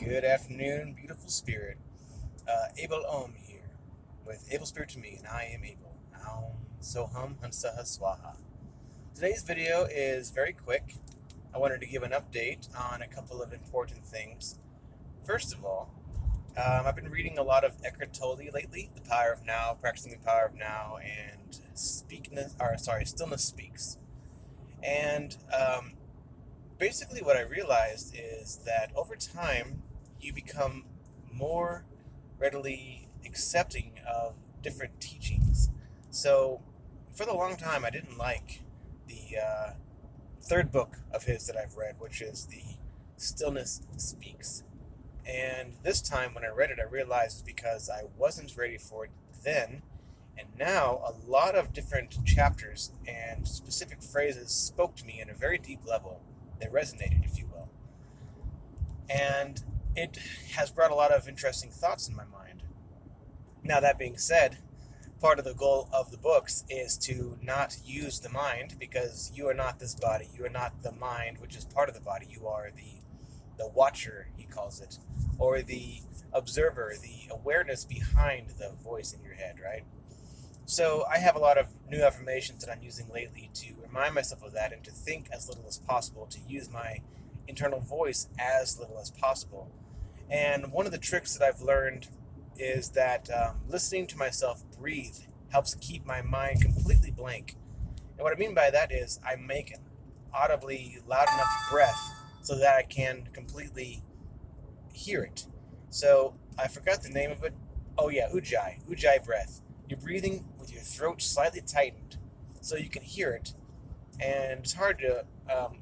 Good afternoon, beautiful spirit. Abel here, with Abel Spirit to me, and I am Abel. Soham, Hansaha, Swāhā. Today's video is very quick. I wanted to give an update on a couple of important things. First of all, I've been reading a lot of Eckhart Tolle lately, The Power of Now, Practicing the Power of Now, and Stillness Speaks. And basically what I realized is that over time you become more readily accepting of different teachings. So for the long time I didn't like the third book of his that I've read, which is the Stillness Speaks. And this time when I read it, I realized it's because I wasn't ready for it then. And now a lot of different chapters and specific phrases spoke to me at a very deep level. They resonated, if you will. And it has brought a lot of interesting thoughts in my mind. Now, that being said, part of the goal of the books is to not use the mind, because you are not this body. You are not the mind, which is part of the body. You are the watcher, he calls it, or the observer, the awareness behind the voice in your head, right? So I have a lot of new affirmations that I'm using lately to remind myself of that and to think as little as possible, to use my internal voice as little as possible. And one of the tricks that I've learned is that listening to myself breathe helps keep my mind completely blank. And what I mean by that is I make an audibly loud enough breath so that I can completely hear it. So I forgot the name of it. Oh yeah, Ujjayi breath. You're breathing with your throat slightly tightened so you can hear it. And it's hard to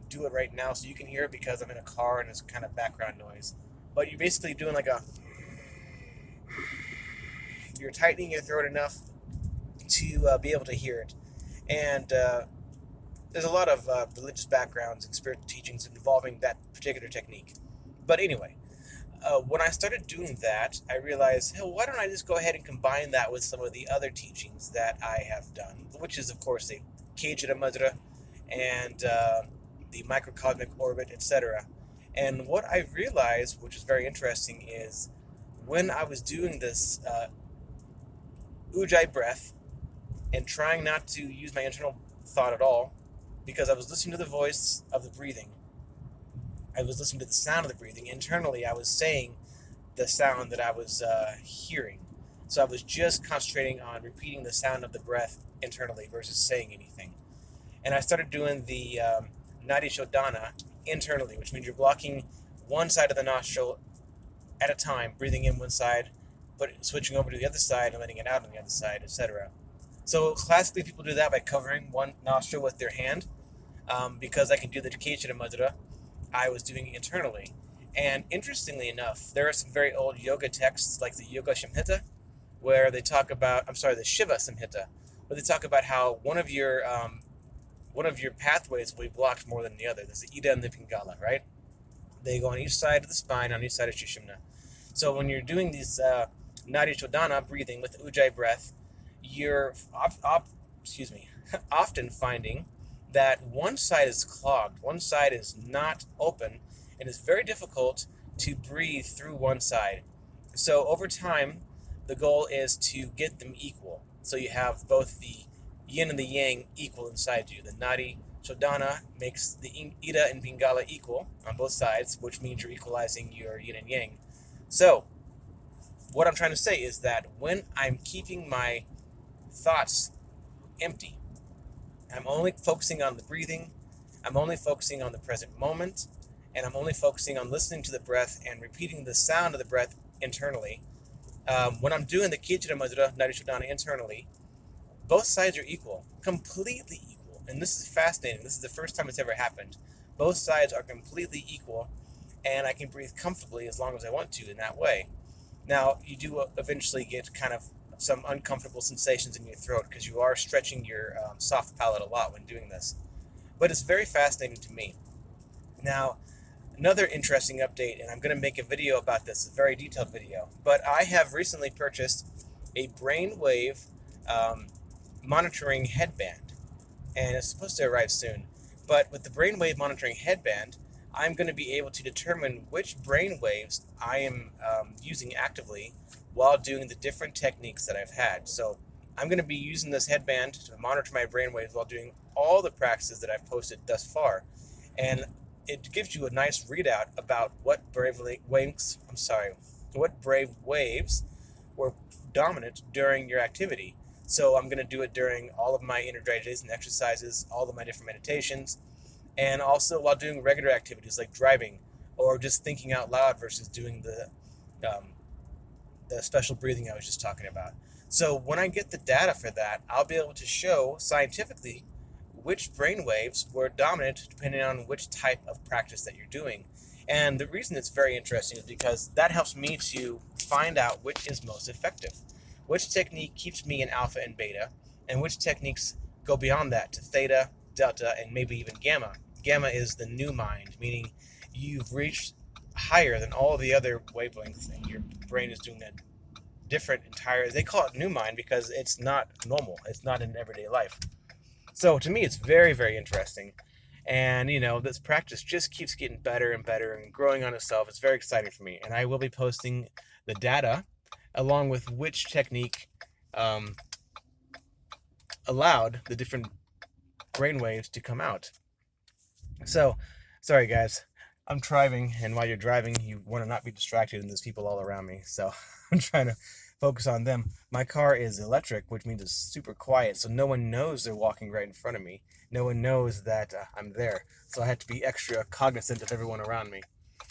do it right now so you can hear it because I'm in a car and it's kind of background noise. But you're basically doing you're tightening your throat enough to be able to hear it. And there's a lot of religious backgrounds and spiritual teachings involving that particular technique. But anyway, when I started doing that, I realized, hey, why don't I just go ahead and combine that with some of the other teachings that I have done, which is, of course, the Khechari and the microcosmic orbit, etc. And what I realized, which is very interesting, is when I was doing this Ujjayi breath and trying not to use my internal thought at all, because I was listening to the voice of the breathing, I was listening to the sound of the breathing. Internally, I was saying the sound that I was hearing. So I was just concentrating on repeating the sound of the breath internally versus saying anything. And I started doing the nadi shodana internally, which means you're blocking one side of the nostril at a time, breathing in one side, but switching over to the other side and letting it out on the other side, etc. So classically, people do that by covering one nostril with their hand. Because I can do the Khechari mudra, I was doing it internally. And interestingly enough, there are some very old yoga texts like the Yoga Samhita, where they talk about, the Shiva Samhita, where they talk about how one of your pathways will be blocked more than the other. There's the Ida and the Pingala, right? They go on each side of the spine, on each side of Sushumna. So when you're doing these Nadi Shodana breathing with Ujjayi breath, you're often finding that one side is clogged, one side is not open, and it's very difficult to breathe through one side. So over time, the goal is to get them equal. So you have both the yin and the yang equal inside you. The nadi shodana makes the ida and pingala equal on both sides, which means you're equalizing your yin and yang. So what I'm trying to say is that when I'm keeping my thoughts empty, I'm only focusing on the breathing, I'm only focusing on the present moment, and I'm only focusing on listening to the breath and repeating the sound of the breath internally. When I'm doing the Khechari mudra, Nadi Shodana internally, both sides are equal, completely equal. And this is fascinating. This is the first time it's ever happened. Both sides are completely equal, and I can breathe comfortably as long as I want to in that way. Now, you do eventually get kind of some uncomfortable sensations in your throat because you are stretching your soft palate a lot when doing this. But it's very fascinating to me. Now, another interesting update, and I'm going to make a video about this, a very detailed video, but I have recently purchased a brainwave monitoring headband, and it's supposed to arrive soon. But with the brainwave monitoring headband, I'm going to be able to determine which brain waves I am using actively while doing the different techniques that I've had. So I'm going to be using this headband to monitor my brain waves while doing all the practices that I've posted thus far. And it gives you a nice readout about what brave waves were dominant during your activity. So I'm going to do it during all of my energization exercises, all of my different meditations, and also while doing regular activities like driving or just thinking out loud versus doing um, the special breathing I was just talking about. So when I get the data for that, I'll be able to show scientifically which brain waves were dominant depending on which type of practice that you're doing. And the reason it's very interesting is because that helps me to find out which is most effective, which technique keeps me in alpha and beta, and which techniques go beyond that to theta, delta, and maybe even gamma. Gamma is the new mind, meaning you've reached higher than all the other wavelengths, and your brain is doing a different entire. They call it new mind because it's not normal. It's not in everyday life. So to me, it's very, very interesting. And, this practice just keeps getting better and better and growing on itself. It's very exciting for me. And I will be posting the data along with which technique um, allowed the different brain waves to come out. So, sorry guys, I'm driving, and while you're driving, you want to not be distracted, and there's people all around me. So I'm trying to focus on them. My car is electric, which means it's super quiet, so no one knows they're walking right in front of me. No one knows that I'm there. So I have to be extra cognizant of everyone around me.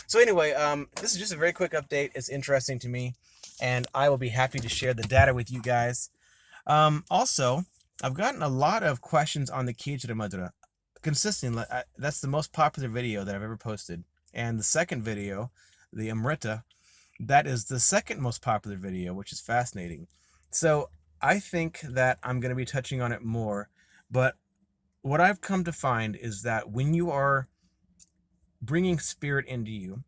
So anyway, this is just a very quick update. It's interesting to me, and I will be happy to share the data with you guys. Also, I've gotten a lot of questions on the Khechari mudra consistently. That's the most popular video that I've ever posted. And the second video, the amrta, that is the second most popular video, which is fascinating. So I think that I'm going to be touching on it more. But what I've come to find is that when you are bringing spirit into you,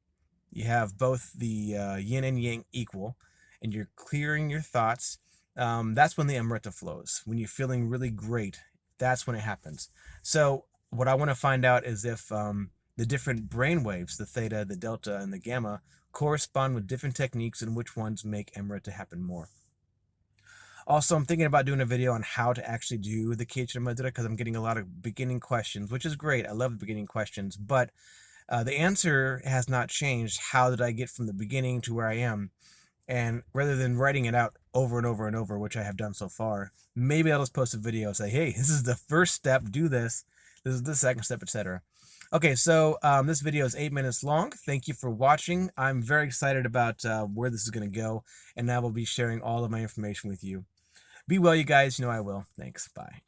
you have both the yin and yang equal, and you're clearing your thoughts. That's when the amrita flows. When you're feeling really great, that's when it happens. So what I want to find out is if the different brain waves, the theta, the delta, and the gamma, correspond with different techniques and which ones make amrita happen more. Also, I'm thinking about doing a video on how to actually do the Khechari mudra because I'm getting a lot of beginning questions, which is great. I love the beginning questions, but the answer has not changed. How did I get from the beginning to where I am? And rather than writing it out over and over and over, which I have done so far, maybe I'll just post a video and say, hey, this is the first step, do this. This is the second step, etc. Okay, so this video is 8 minutes long. Thank you for watching. I'm very excited about where this is going to go, and I will be sharing all of my information with you. Be well, you guys. You know I will. Thanks. Bye.